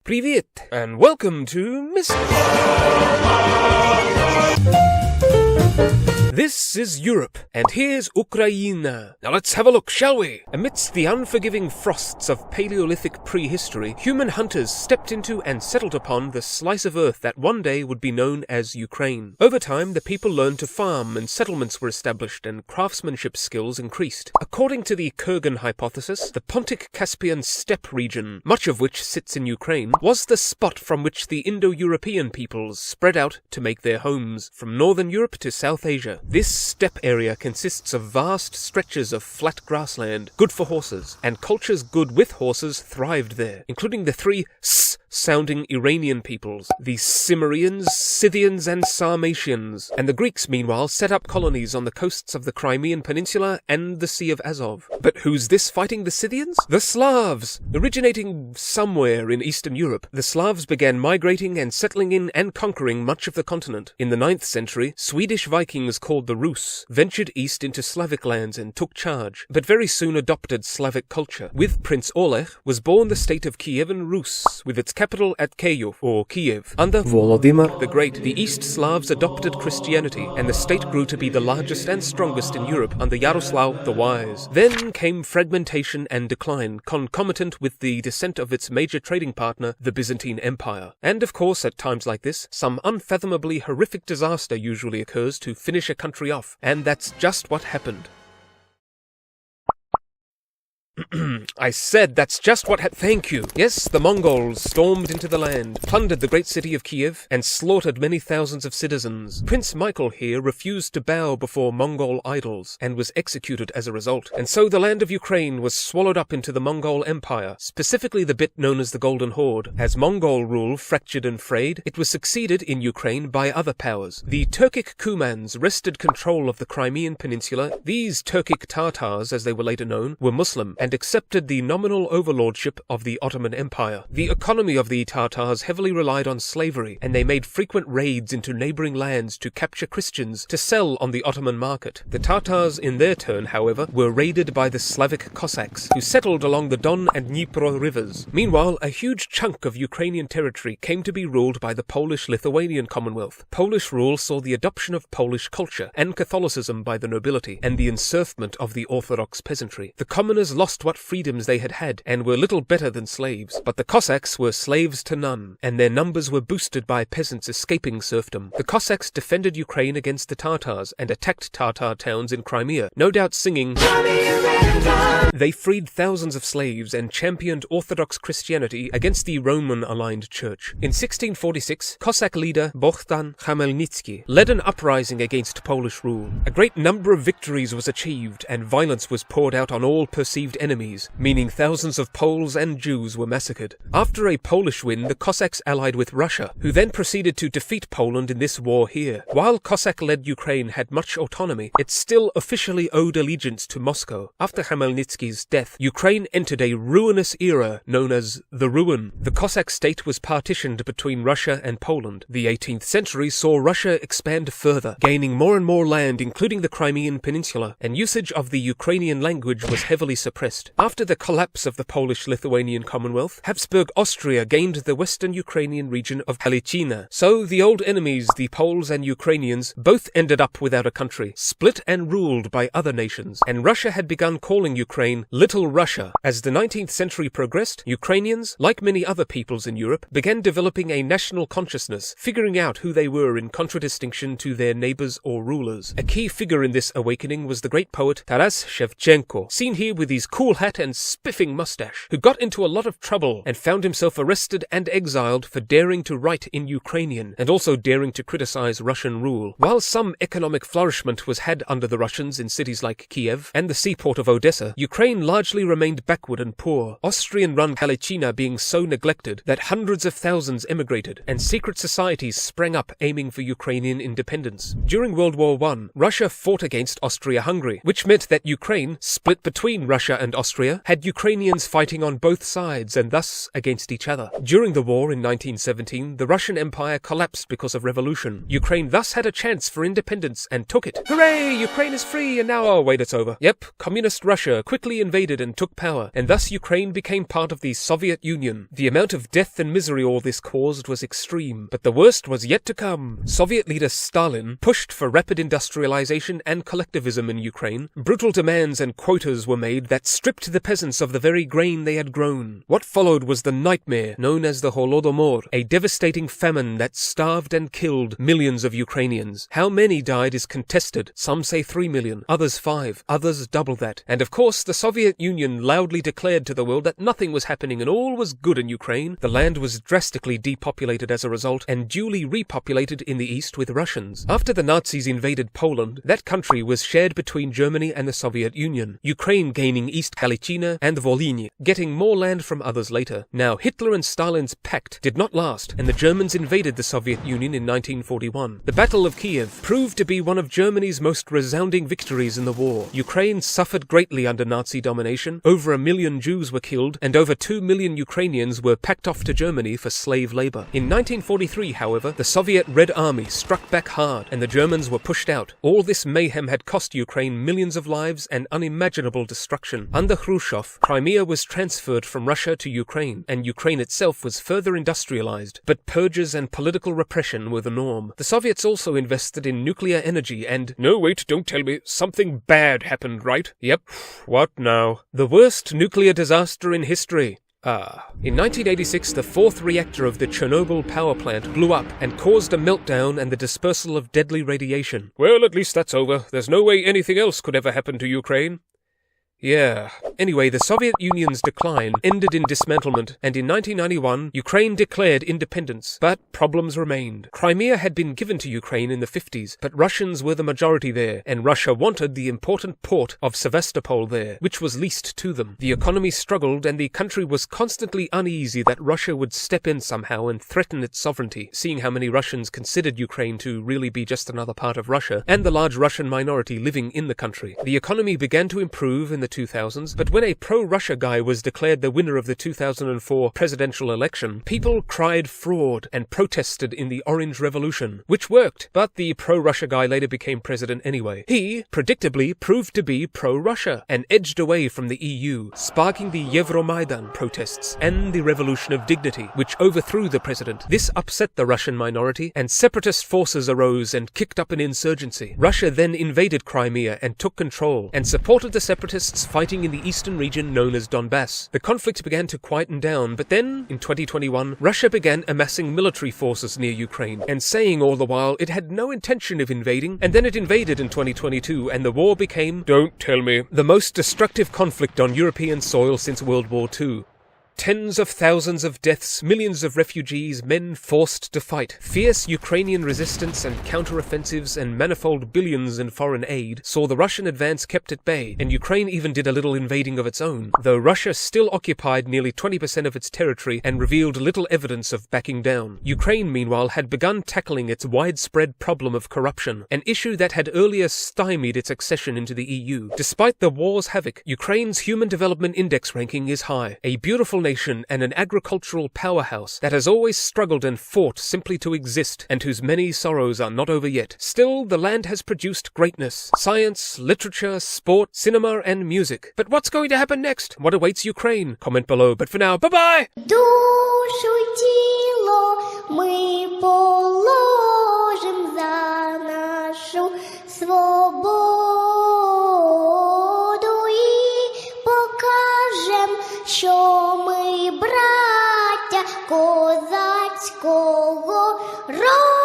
Привет, and welcome to Miss... This is Europe, and here's Ukraine. Now let's have a look, shall we? Amidst the unforgiving frosts of Paleolithic prehistory, human hunters stepped into and settled upon the slice of earth that one day would be known as Ukraine. Over time, the people learned to farm, and settlements were established, and craftsmanship skills increased. According to the Kurgan hypothesis, the Pontic-Caspian steppe region, much of which sits in Ukraine, was the spot from which the Indo-European peoples spread out to make their homes, from northern Europe to South Asia. This steppe area consists of vast stretches of flat grassland, good for horses, and cultures good with horses thrived there, including the three S-sounding Iranian peoples, the Cimmerians, Scythians, and Sarmatians, and the Greeks, meanwhile, set up colonies on the coasts of the Crimean Peninsula and the Sea of Azov. But who's this fighting the Scythians? The Slavs! Originating somewhere in Eastern Europe, the Slavs began migrating and settling in and conquering much of the continent. In the 9th century, Swedish Vikings called the Rus ventured east into Slavic lands and took charge, but very soon adopted Slavic culture. With Prince Oleg was born the state of Kievan Rus, with its capital at Kyiv, or Kiev. Under Volodymyr the Great, the East Slavs adopted Christianity, and the state grew to be the largest and strongest in Europe under Yaroslav the Wise. Then came fragmentation and decline, concomitant with the descent of its major trading partner, the Byzantine Empire. And of course, at times like this, some unfathomably horrific disaster usually occurs to finish a country off, and that's just what happened. I said that's just what thank you. Yes, the Mongols stormed into the land, plundered the great city of Kiev, and slaughtered many thousands of citizens. Prince Michael here refused to bow before Mongol idols, and was executed as a result. And so the land of Ukraine was swallowed up into the Mongol Empire, specifically the bit known as the Golden Horde. As Mongol rule fractured and frayed, it was succeeded in Ukraine by other powers. The Turkic Kumans wrested control of the Crimean Peninsula. These Turkic Tatars, as they were later known, were Muslim, and accepted the nominal overlordship of the Ottoman Empire. The economy of the Tatars heavily relied on slavery, and they made frequent raids into neighboring lands to capture Christians to sell on the Ottoman market. The Tatars, in their turn, however, were raided by the Slavic Cossacks, who settled along the Don and Dnipro rivers. Meanwhile, a huge chunk of Ukrainian territory came to be ruled by the Polish-Lithuanian Commonwealth. Polish rule saw the adoption of Polish culture and Catholicism by the nobility, and the encirclement of the Orthodox peasantry. The commoners lost what freedoms they had had, and were little better than slaves. But the Cossacks were slaves to none, and their numbers were boosted by peasants escaping serfdom. The Cossacks defended Ukraine against the Tatars, and attacked Tatar towns in Crimea, no doubt singing... They freed thousands of slaves and championed Orthodox Christianity against the Roman-aligned church. In 1646, Cossack leader Bohdan Khmelnytsky led an uprising against Polish rule. A great number of victories was achieved, and violence was poured out on all perceived enemies, meaning thousands of Poles and Jews were massacred. After a Polish win, the Cossacks allied with Russia, who then proceeded to defeat Poland in this war here. While Cossack-led Ukraine had much autonomy, it still officially owed allegiance to Moscow. After Khmelnytsky's death, Ukraine entered a ruinous era known as the Ruin. The Cossack state was partitioned between Russia and Poland. The 18th century saw Russia expand further, gaining more and more land, including the Crimean Peninsula, and usage of the Ukrainian language was heavily suppressed. After the collapse of the Polish-Lithuanian Commonwealth, Habsburg Austria gained the western Ukrainian region of Hachette. So the old enemies, the Poles and Ukrainians, both ended up without a country, split and ruled by other nations, and Russia had begun calling Ukraine Little Russia. As the 19th century progressed, Ukrainians, like many other peoples in Europe, began developing a national consciousness, figuring out who they were in contradistinction to their neighbors or rulers. A key figure in this awakening was the great poet Taras Shevchenko, seen here with his cool hat and spiffing mustache, who got into a lot of trouble and found himself arrested and exiled for daring to write in Ukrainian, and also daring to criticize Russian rule. While some economic flourishment was had under the Russians in cities like Kiev and the seaport of Odessa, Ukraine largely remained backward and poor, Austrian-run Hachette being so neglected that hundreds of thousands emigrated, and secret societies sprang up aiming for Ukrainian independence. During World War I, Russia fought against Austria-Hungary, which meant that Ukraine, split between Russia and and Austria had Ukrainians fighting on both sides and thus against each other. During the war in 1917, the Russian Empire collapsed because of revolution. Ukraine thus had a chance for independence and took it. Hooray! Ukraine is free, and now, oh wait, it's over. Yep, communist Russia quickly invaded and took power, and thus Ukraine became part of the Soviet Union. The amount of death and misery all this caused was extreme, but the worst was yet to come. Soviet leader Stalin pushed for rapid industrialization and collectivism in Ukraine. Brutal demands and quotas were made that stripped the peasants of the very grain they had grown. What followed was the nightmare known as the Holodomor, a devastating famine that starved and killed millions of Ukrainians. How many died is contested. Some say 3 million, others 5, others double that. And of course, the Soviet Union loudly declared to the world that nothing was happening and all was good in Ukraine. The land was drastically depopulated as a result and duly repopulated in the east with Russians. After the Nazis invaded Poland, that country was shared between Germany and the Soviet Union, Ukraine gaining East Galicinia and Volhynia, getting more land from others later. Now, Hitler and Stalin's pact did not last, and the Germans invaded the Soviet Union in 1941. The Battle of Kiev proved to be one of Germany's most resounding victories in the war. Ukraine suffered greatly under Nazi domination. Over 1 million Jews were killed, and over 2 million Ukrainians were packed off to Germany for slave labor. In 1943, however, the Soviet Red Army struck back hard, and the Germans were pushed out. All this mayhem had cost Ukraine millions of lives and unimaginable destruction. Under Khrushchev, Crimea was transferred from Russia to Ukraine, and Ukraine itself was further industrialized. But purges and political repression were the norm. The Soviets also invested in nuclear energy and— no, wait, don't tell me. Something bad happened, right? Yep. What now? The worst nuclear disaster in history. In 1986, the fourth reactor of the Chernobyl power plant blew up and caused a meltdown and the dispersal of deadly radiation. Well, at least that's over. There's no way anything else could ever happen to Ukraine. Yeah. Anyway, the Soviet Union's decline ended in dismantlement, and in 1991, Ukraine declared independence, but problems remained. Crimea had been given to Ukraine in the 50s, but Russians were the majority there, and Russia wanted the important port of Sevastopol there, which was leased to them. The economy struggled, and the country was constantly uneasy that Russia would step in somehow and threaten its sovereignty, seeing how many Russians considered Ukraine to really be just another part of Russia, and the large Russian minority living in the country. The economy began to improve in the 2000s, but when a pro-Russia guy was declared the winner of the 2004 presidential election, people cried fraud and protested in the Orange Revolution, which worked, but the pro-Russia guy later became president anyway. He, predictably, proved to be pro-Russia and edged away from the EU, sparking the Euromaidan protests and the Revolution of Dignity, which overthrew the president. This upset the Russian minority, and separatist forces arose and kicked up an insurgency. Russia then invaded Crimea and took control, and supported the separatists fighting in the eastern region known as Donbass. The conflict began to quieten down, but then, in 2021, Russia began amassing military forces near Ukraine, and saying all the while it had no intention of invading, and then it invaded in 2022, and the war became— don't tell me— the most destructive conflict on European soil since World War II. Tens of thousands of deaths, millions of refugees, men forced to fight. Fierce Ukrainian resistance and counter-offensives and manifold billions in foreign aid saw the Russian advance kept at bay, and Ukraine even did a little invading of its own, though Russia still occupied nearly 20% of its territory and revealed little evidence of backing down. Ukraine, meanwhile, had begun tackling its widespread problem of corruption, an issue that had earlier stymied its accession into the EU. Despite the war's havoc, Ukraine's Human Development Index ranking is high, a beautiful nation and an agricultural powerhouse that has always struggled and fought simply to exist, and whose many sorrows are not over yet. Still, the land has produced greatness: science, literature, sport, cinema, and music. But what's going to happen next? What awaits Ukraine? Comment below. But for now, bye-bye! Душу тіло ми положим за нашу свободу і покажем, що ми браття козацького роду.